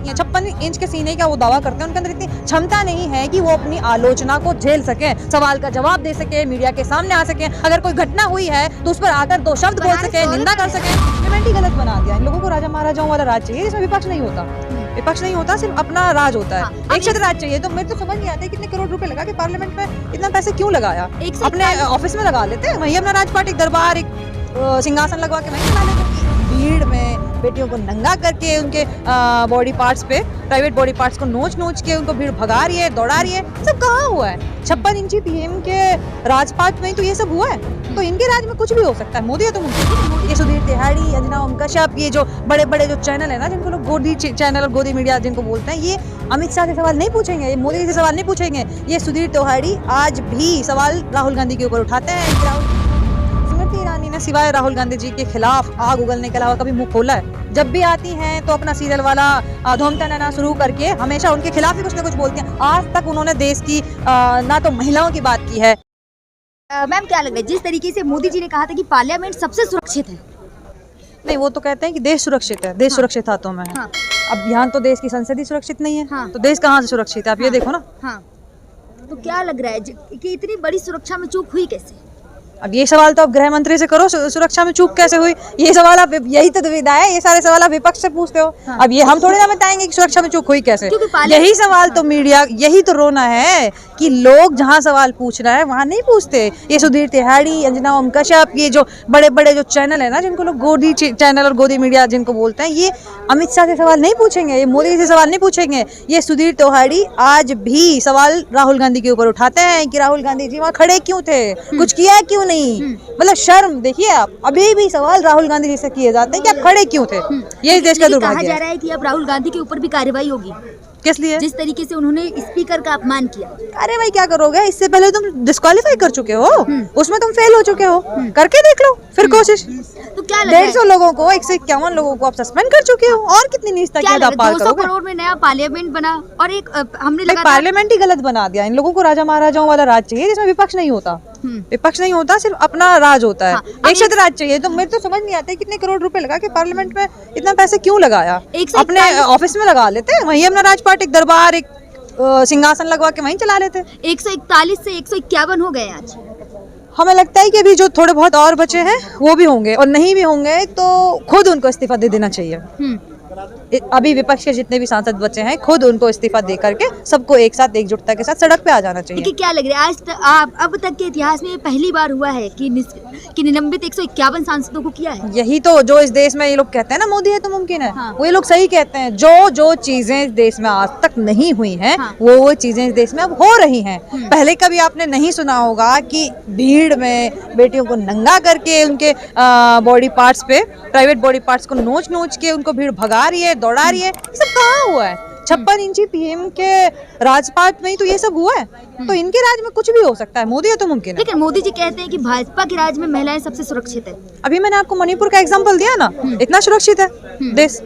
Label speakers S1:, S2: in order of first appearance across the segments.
S1: ये 56 इंच के सीने का वो दावा करते हैं, उनके अंदर इतनी क्षमता नहीं है कि वो अपनी आलोचना को झेल सके, सवाल का जवाब दे सके, मीडिया के सामने आ सके, अगर कोई घटना हुई है तो उस पर आकर 2 शब्द बोल सके, निंदा कर सके। पेमेंट ही गलत बना दिया। इन लोगों को राजा महाराजाओं वाला राज चाहिए जिसमें विपक्ष नहीं होता, विपक्ष नहीं होता, सिर्फ अपना राज होता है। एक छत्र राज चाहिए। तो मेरे तो समझ नहीं आता कितने करोड़ रुपए लगा के पार्लियामेंट में इतना पैसे क्यों लगाया, अपने ऑफिस में लगा लेते, वहीं अपना राजपाट, एक दरबार, एक सिंहासन लगवा के वहीं चला लेते। भीड़ में बेटियों को नंगा करके उनके बॉडी पार्ट्स पे, प्राइवेट बॉडी पार्ट्स को नोच के उनको भीड़ भगा रही है, दौड़ा रही है, सब कहाँ हुआ है? 56 इंची पीएम के राजपाट में तो ये सब हुआ है, तो इनके राज में कुछ भी हो सकता है। मोदी है तो मुमकिन। ये सुधीर तिहाड़ी, अंजना ओम कश्यप, ये जो बड़े बड़े जो चैनल है ना, जिनको लोग गोदी चैनल और गोदी मीडिया जिनको बोलते हैं, ये अमित शाह से सवाल नहीं पूछेंगे, ये मोदी से सवाल नहीं पूछेंगे। ये सुधीर तिहाड़ी आज भी सवाल राहुल गांधी के ऊपर उठाते हैं। स्मृति ईरानी ने सिवाय राहुल गांधी जी के खिलाफ आग उगलने के अलावा कभी मुंह खोला है? जब भी आती हैं तो अपना सीरियल वाला धोमता नाना शुरू करके हमेशा उनके खिलाफ ही कुछ ना कुछ बोलती हैं। आज तक उन्होंने देश की ना तो महिलाओं की बात की है।
S2: मैम क्या लग रहा है, जिस तरीके से मोदी जी ने कहा था कि पार्लियामेंट सबसे सुरक्षित है?
S1: नहीं, वो तो कहते हैं कि देश सुरक्षित है, देश सुरक्षित हाथों में है।
S2: हाँ।
S1: अब यहाँ तो देश की संसद ही सुरक्षित नहीं है।
S2: हाँ।
S1: तो देश कहाँ से सुरक्षित है? आप ये देखो ना।
S2: हाँ। तो क्या लग रहा है कि इतनी बड़ी सुरक्षा में चूक हुई कैसे?
S1: अब ये सवाल तो आप गृह मंत्री से करो, सुरक्षा में चूक कैसे हुई? ये सवाल आप, यही तो दुविधा है, ये सारे सवाल आप विपक्ष से पूछते हो। हाँ। अब ये हम थोड़ी ना बताएंगे कि सुरक्षा में चूक हुई कैसे। यही सवाल तो मीडिया, यही तो रोना है कि लोग जहां सवाल पूछ रहे हैं वहां नहीं पूछते। ये सुधीर तिहाड़ी, अंजना ओम कश्यप, ये जो बड़े बड़े जो चैनल है ना, जिनको लोग गोदी चैनल और गोदी मीडिया जिनको बोलते हैं, ये अमित शाह से सवाल नहीं पूछेंगे, ये मोदी से सवाल नहीं पूछेंगे। ये सुधीर तिहाड़ी आज भी सवाल राहुल गांधी के ऊपर उठाते हैं कि राहुल गांधी जी वहाँ खड़े क्यों थे, कुछ किया क्यों नहीं। मतलब शर्म देखिए आप, अभी भी सवाल राहुल गांधी जी से किए जाते हैं कि आप खड़े क्यों थे। ये देश का दुर्भाग्य है।
S2: कहा जा रहा है कि अब राहुल गांधी के ऊपर भी कार्रवाई होगी।
S1: किस लिए?
S2: जिस तरीके से उन्होंने स्पीकर का अपमान किया।
S1: अरे भाई क्या करोगे, इससे पहले तुम डिस्क्वालीफाई कर चुके हो, उसमें तुम फेल हो चुके हो, करके देख लो फिर कोशिश।
S2: तो क्या लग रहा है?
S1: 150 लोगों को, 151 लोगों को आप सस्पेंड कर चुके हो, और कितनी नीचता की हद पार करोगे?
S2: 200 करोड़ में नया पार्लियामेंट बना और एक हमने लगा
S1: पार्लियामेंट ही गलत बना दिया। इन लोगों को राजा महाराजाओं वाला राज चाहिए जिसमें विपक्ष नहीं होता, विपक्ष नहीं होता, सिर्फ अपना राज होता है। एक छत्र राज चाहिए। तो मेरे तो समझ नहीं आता कितने करोड़ रुपए लगा के पार्लियामेंट में इतना पैसे क्यों लगाया, अपने ऑफिस में लगा लेते, वहीं अपना राजपाट, एक दरबार, एक सिंहासन लगवा के वहीं चला लेते।
S2: 141 से 151 हो गए आज।
S1: हमें लगता है कि अभी जो थोड़े बहुत और बचे हैं वो भी होंगे, और नहीं भी होंगे तो खुद उनको इस्तीफा दे देना चाहिए। अभी विपक्ष के जितने भी सांसद बचे हैं, खुद उनको इस्तीफा दे करके सबको एक साथ, एकजुटता के साथ सड़क पे आ जाना चाहिए।
S2: देखिए क्या लग रहा है, आज अब तक के इतिहास में ये पहली बार हुआ है कि निलंबित 151 सांसदों को किया है।
S1: यही तो जो इस देश में ये लोग कहते हैं ना, मोदी है तो मुमकिन है। हाँ। वो ये लोग सही कहते हैं। जो चीजें इस देश में आज तक नहीं हुई हैं, हाँ। वो चीजें इस देश में अब हो रही हैं। पहले कभी आपने नहीं सुना होगा कि भीड़ में बेटियों को नंगा करके उनके बॉडी पार्ट्स पे, प्राइवेट बॉडी पार्ट्स को नोच के उनको भीड़ भगा रही है, दौड़ा रही है, सब कहाँ हुआ है? 56 इंची पीएम के राजपाट में ही तो ये सब हुआ है, तो इनके राज में कुछ भी हो सकता है। मोदी है तो मुमकिन है।
S2: लेकिन मोदी जी कहते हैं कि भाजपा के राज में महिलाएं सबसे सुरक्षित है।
S1: अभी मैंने आपको मणिपुर का एग्जांपल दिया ना, इतना सुरक्षित है देश।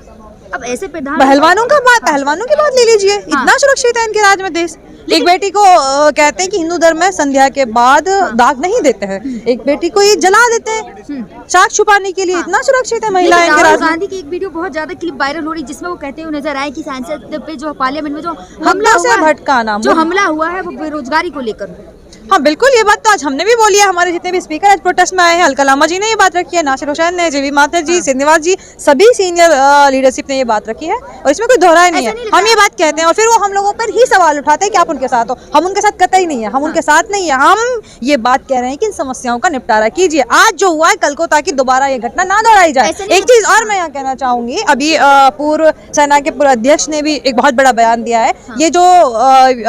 S2: अब ऐसे
S1: पहलवानों की बात ले लीजिए, इतना सुरक्षित है इनके राज में देश। एक बेटी को कहते हैं कि हिंदू धर्म में संध्या के बाद दाग नहीं देते हैं, एक बेटी को ये जला देते हैं शाख छुपाने के लिए। इतना सुरक्षित है महिलाएं के राज में।
S2: गांधी की एक वीडियो बहुत ज्यादा क्लिप वायरल हो रही, जिसमें वो कहते हुए नजर आए कि सांसद पे जो पार्लियामेंट में जो हमला हुआ है वो बेरोजगारी को लेकर।
S1: हाँ बिल्कुल, ये बात तो आज हमने भी बोली है। हमारे जितने भी स्पीकर आज प्रोटेस्ट में आए हैं, अलका लामा जी ने ये बात रखी है, नासिर हुसैन ने, जेवी माथुर जी, सिंधीवाल जी, सभी सीनियर लीडरशिप ने ये बात रखी है, और इसमें कोई दोहराई नहीं है। हम ये बात कहते हैं और फिर वो हम लोगों पर ही सवाल उठाते हैं कि आप उनके साथ हो। हम उनके साथ कतई नहीं है, हम उनके साथ नहीं है। हम ये बात कह रहे हैं कि इन समस्याओं का निपटारा कीजिए आज जो हुआ है कल को, ताकि दोबारा ये घटना ना दोहराई जाए। एक चीज और मैं यहाँ कहना चाहूंगी, अभी पूर्व सेना के पूर्व अध्यक्ष ने भी एक बहुत बड़ा बयान दिया है। ये जो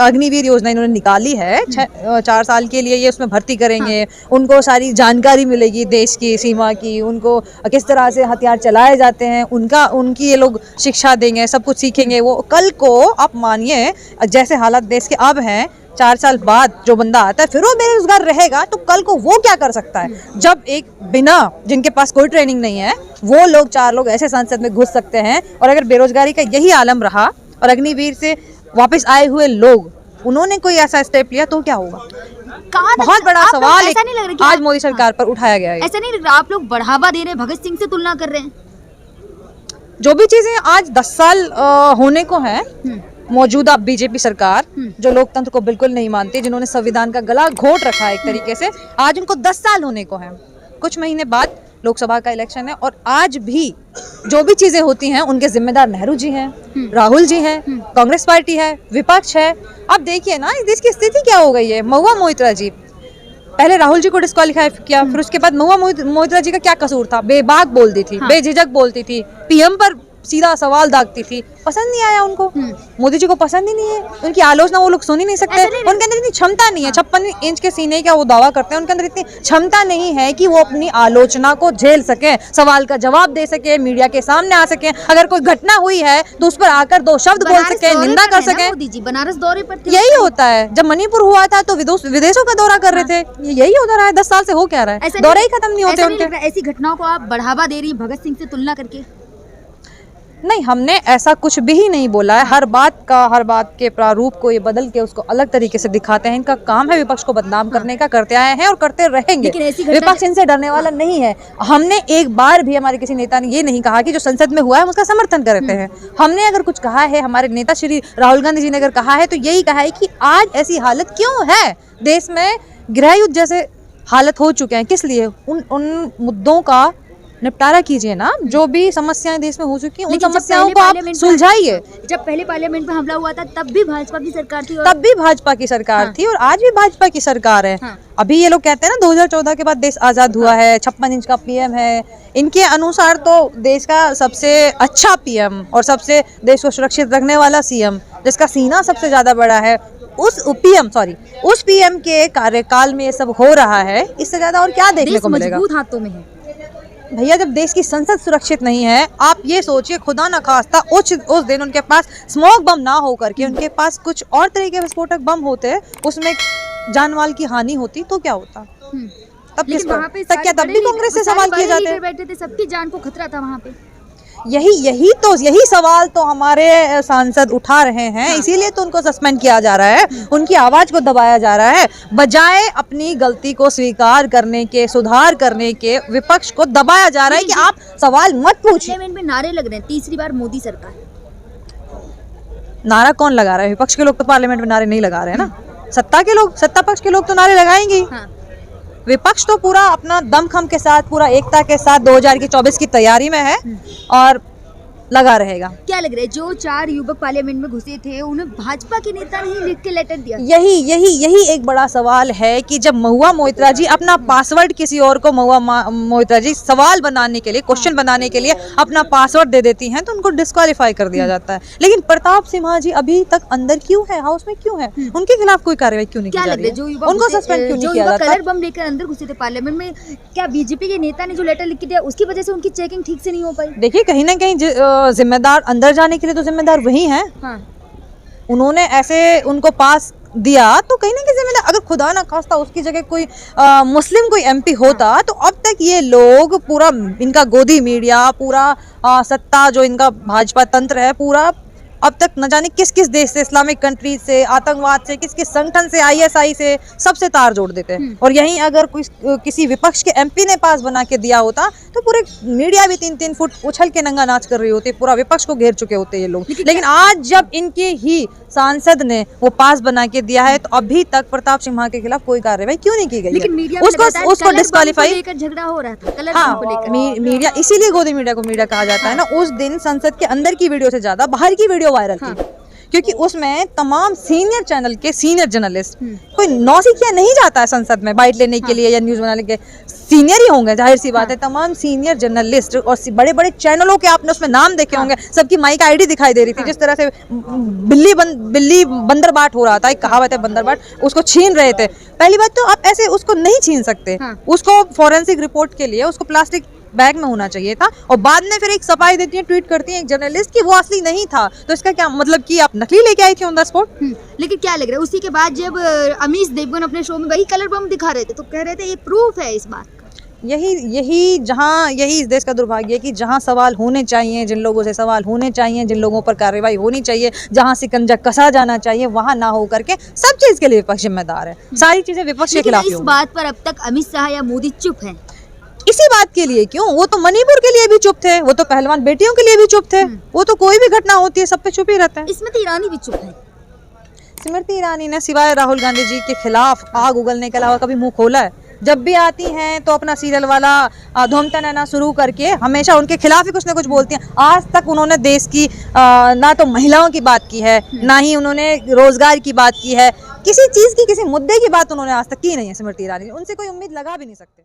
S1: अग्निवीर योजना इन्होंने निकाली है 4 साल के लिए, ये उसमें भर्ती करेंगे। हाँ। उनको सारी जानकारी मिलेगी देश की सीमा की, उनको किस तरह से हथियार चलाए जाते हैं, उनकी ये लोग शिक्षा देंगे, सब कुछ सीखेंगे। वो कल को आप मानिए जैसे हालात देश के अब हैं, 4 साल बाद जो बंदा आता है फिर वो बेरोजगार रहेगा, तो कल को वो क्या कर सकता है? जब एक बिना, जिनके पास कोई ट्रेनिंग नहीं है, वो लोग 4 लोग ऐसे संसद में घुस सकते हैं, और अगर बेरोजगारी का यही आलम रहा और अग्निवीर से वापस आए हुए लोग उन्होंने कोई ऐसा स्टेप लिया तो क्या होगा? बहुत बड़ा सवाल आज मोदी सरकार पर उठाया गया है।
S2: ऐसा नहीं लग रहा आप लोग बढ़ावा दे रहे हैं, भगत सिंह से तुलना कर रहे हैं?
S1: जो भी चीजें आज 10 साल होने को है, मौजूदा बीजेपी सरकार जो लोकतंत्र को बिल्कुल नहीं मानती, जिन्होंने संविधान का गला घोट रखा है एक तरीके से, आज उनको 10 साल होने को है। कुछ महीने बाद लोकसभा का इलेक्शन है और आज भी जो भी चीजें होती हैं उनके जिम्मेदार नेहरू जी हैं, राहुल जी हैं, कांग्रेस पार्टी है, विपक्ष है। अब देखिए ना इस देश की स्थिति क्या हो गई है। महुआ मोइत्रा जी, पहले राहुल जी को डिस्क्वालीफाई किया, फिर उसके बाद महुआ मोइत्रा जी का क्या कसूर था? बेबाक बोलती थी, बेझिझक बोलती थी, पीएम पर सीधा सवाल दागती थी, पसंद नहीं आया उनको। मोदी जी को पसंद ही नहीं है, उनकी आलोचना वो लोग सुन ही नहीं सकते। उनके अंदर इतनी क्षमता नहीं है, 56 इंच के सीने का वो दावा करते हैं, उनके अंदर इतनी क्षमता नहीं है कि वो अपनी आलोचना को झेल सके, सवाल का जवाब दे सके, मीडिया के सामने आ सके, अगर कोई घटना हुई है तो उस पर आकर 2 शब्द बोल सके, निंदा कर सके।
S2: मोदी जी बनारस दौरे पर थे।
S1: यही होता है। जब मणिपुर हुआ था तो विदेशों का दौरा कर रहे थे, यही होता रहा है। 10 साल से हो क्या रहा है? दौरे ही खत्म नहीं होते उनके।
S2: ऐसी घटनाओं को आप बढ़ावा दे रही हैं भगत सिंह से तुलना करके?
S1: नहीं, हमने ऐसा कुछ भी नहीं बोला है। हर बात के प्रारूप को ये बदल के उसको अलग तरीके से दिखाते हैं। इनका काम है विपक्ष को बदनाम करने का, करते आए हैं और करते रहेंगे। विपक्ष इनसे डरने वाला नहीं है। हमने एक बार भी हमारे किसी नेता ने ये नहीं कहा कि जो संसद में हुआ है हम उसका समर्थन करते हैं। हमने अगर कुछ कहा है, हमारे नेता श्री राहुल गांधी जी ने अगर कहा है तो यही कहा है कि आज ऐसी हालत क्यों है देश में, गृह युद्ध जैसे हालत हो चुके हैं, किस लिए? उन मुद्दों का निपटारा कीजिए ना, जो भी समस्याएं देश में हो चुकी हैं उन समस्याओं को आप सुलझाइए।
S2: जब पहले पार्लियामेंट में हमला हुआ था तब भी भाजपा की सरकार थी,
S1: तब भी भाजपा की सरकार थी और आज भी भाजपा की सरकार है। अभी ये लोग कहते हैं ना 2014 के बाद देश आजाद हुआ है, 56 इंच का पीएम है। इनके अनुसार तो देश का सबसे अच्छा पीएम और सबसे देश को सुरक्षित रखने वाला सीएम, जिसका सीना सबसे ज्यादा बड़ा है, उस पीएम के कार्यकाल में ये सब हो रहा है। इससे ज्यादा और क्या देखने को मिलेगा?
S2: मजबूत हाथों में है
S1: भैया। जब देश की संसद सुरक्षित नहीं है, आप ये सोचिए खुदा न खास्ता उस दिन उनके पास स्मोक बम ना हो करके उनके पास कुछ और तरीके के विस्फोटक बम होते, उसमें जानमाल की हानि होती तो क्या होता? तब किस पर? तब भी कांग्रेस से सवाल किए जाते?
S2: बैठे थे, सबकी जान को खतरा था वहाँ पे।
S1: यही सवाल तो हमारे सांसद उठा रहे हैं। इसीलिए तो उनको सस्पेंड किया जा रहा है, उनकी आवाज को दबाया जा रहा है। बजाय अपनी गलती को स्वीकार करने के, सुधार करने के, विपक्ष को दबाया जा रहा है कि आप सवाल मत पूछिए।
S2: पार्लियामेंट में नारे लग रहे हैं, तीसरी बार मोदी सरकार।
S1: नारा कौन लगा रहा है? विपक्ष के लोग तो पार्लियामेंट में नारे नहीं लगा रहे हैं ना। सत्ता पक्ष के लोग तो नारे लगाएंगे। विपक्ष तो पूरा अपना दमखम के साथ, पूरा एकता के साथ 2024 की तैयारी में है और लगा रहेगा।
S2: क्या लग रहा है जो 4 युवक पार्लियामेंट में घुसे थे उन्हें भाजपा के नेता ने ही लिख के लेटर दिया?
S1: यही एक बड़ा सवाल है कि जब महुआ मोइत्रा जी अपना पासवर्ड किसी और को, महुआ मोइत्रा जी सवाल बनाने के लिए, क्वेश्चन बनाने के लिए अपना पासवर्ड दे देती हैं तो उनको डिस्क्वालीफाई कर दिया जाता है। लेकिन प्रताप सिम्हा जी अभी तक अंदर क्यों है, हाउस में क्यों है? उनके खिलाफ कोई कार्रवाई क्यों नहीं की जा रही है? उनको सस्पेंड क्यों नहीं किया जाता?
S2: कलर बम लेकर अंदर घुसे थे पार्लियामेंट में, क्या बीजेपी के नेता ने जो लेटर लिख के दिया उसकी वजह से उनकी चेकिंग ठीक से नहीं हो पाई?
S1: देखिए, कहीं ना कहीं जिम्मेदार अंदर जाने के लिए तो जिम्मेदार वही हैं। उन्होंने ऐसे उनको पास दिया तो कहीं ना कहीं जिम्मेदार, अगर खुदा ना खास्ता उसकी जगह कोई मुस्लिम कोई एमपी होता तो अब तक ये लोग पूरा इनका गोदी मीडिया, पूरा सत्ता जो इनका भाजपा तंत्र है, पूरा अब तक न जाने किस किस देश से, इस्लामिक कंट्रीज से, आतंकवाद से, किस किस संगठन से, आईएसआई से, सबसे तार जोड़ देते हैं। और यहीं अगर किसी विपक्ष के एमपी ने पास बना के दिया होता तो पूरे मीडिया भी 3-3 फुट उछल के नंगा नाच कर रही होती, पूरा विपक्ष को घेर चुके होते ये लोग। लेकिन आज जब इनके ही सांसद ने वो पास बना के दिया है तो अभी तक प्रताप सिम्हा के खिलाफ कोई कार्रवाई क्यों नहीं की गई है? उसको डिस्क्वालीफाई
S2: झगड़ा हो रहा था।
S1: हाँ, मीडिया, इसीलिए गोदी मीडिया को मीडिया कहा जाता है ना। उस दिन संसद के अंदर की वीडियो से ज्यादा बाहर की वीडियो वायरल थी, क्योंकि उसमें तमाम सीनियर चैनल के सीनियर जर्नलिस्ट, कोई नौसिखिया नहीं जाता है संसद में बाइट लेने के लिए या न्यूज बनाने के, सीनियर ही होंगे, जाहिर सी बात है। तमाम सीनियर जर्नलिस्ट और बड़े बड़े चैनलों के आपने उसमें नाम देखे होंगे, सबकी माइक आईडी दिखाई दे रही थी। जिस तरह से बिल्ली बंदर बाट हो रहा था, एक कहावत है बंदर बाट, उसको छीन रहे थे। पहली बात तो आप ऐसे उसको नहीं छीन सकते, उसको फॉरेंसिक रिपोर्ट के लिए उसको प्लास्टिक बैग में होना चाहिए था। और बाद में फिर एक सफाई देती है, ट्वीट करती है एक जर्नलिस्ट कि वो असली नहीं था, तो इसका क्या मतलब कि आप नकली लेके आई थी ऑन द स्पॉट?
S2: लेकिन क्या लग रहा है उसी के बाद जब अमीश देवगन अपने शो में वही कलर बम दिखा रहे थे तो कह रहे थे ये प्रूफ है इस बात का। यही इस देश का दुर्भाग्य है कि जहां सवाल होने चाहिए, जिन लोगों से सवाल होने चाहिए, जिन लोगों पर कार्रवाई होनी चाहिए, जहां शिकंजा कसा जाना चाहिए, वहां ना हो करके सब चीज के लिए विपक्ष जिम्मेदार है। सारी चीजें विपक्ष के खिलाफ। इस बात पर अब तक अमित शाह या मोदी चुप हैं। इसी बात के लिए क्यों? वो तो मणिपुर के लिए भी चुप थे, वो तो पहलवान बेटियों के लिए भी चुप थे, वो तो कोई भी घटना होती है सब पे चुप ही रहते हैं।
S3: स्मृति ईरानी भी चुप है।
S2: स्मृति ईरानी ने सिवाय राहुल गांधी जी के खिलाफ आग उगलने के अलावा कभी मुंह खोला है? जब भी आती हैं तो अपना सीरियल वाला धूमता नैना शुरू करके हमेशा उनके खिलाफ ही कुछ ना कुछ बोलती हैं। आज तक उन्होंने देश की ना तो महिलाओं की बात की है, ना ही उन्होंने रोजगार की बात की है, किसी चीज की किसी मुद्दे की बात उन्होंने आज तक की नहीं है स्मृति ईरानी। उनसे कोई उम्मीद लगा भी नहीं सकते।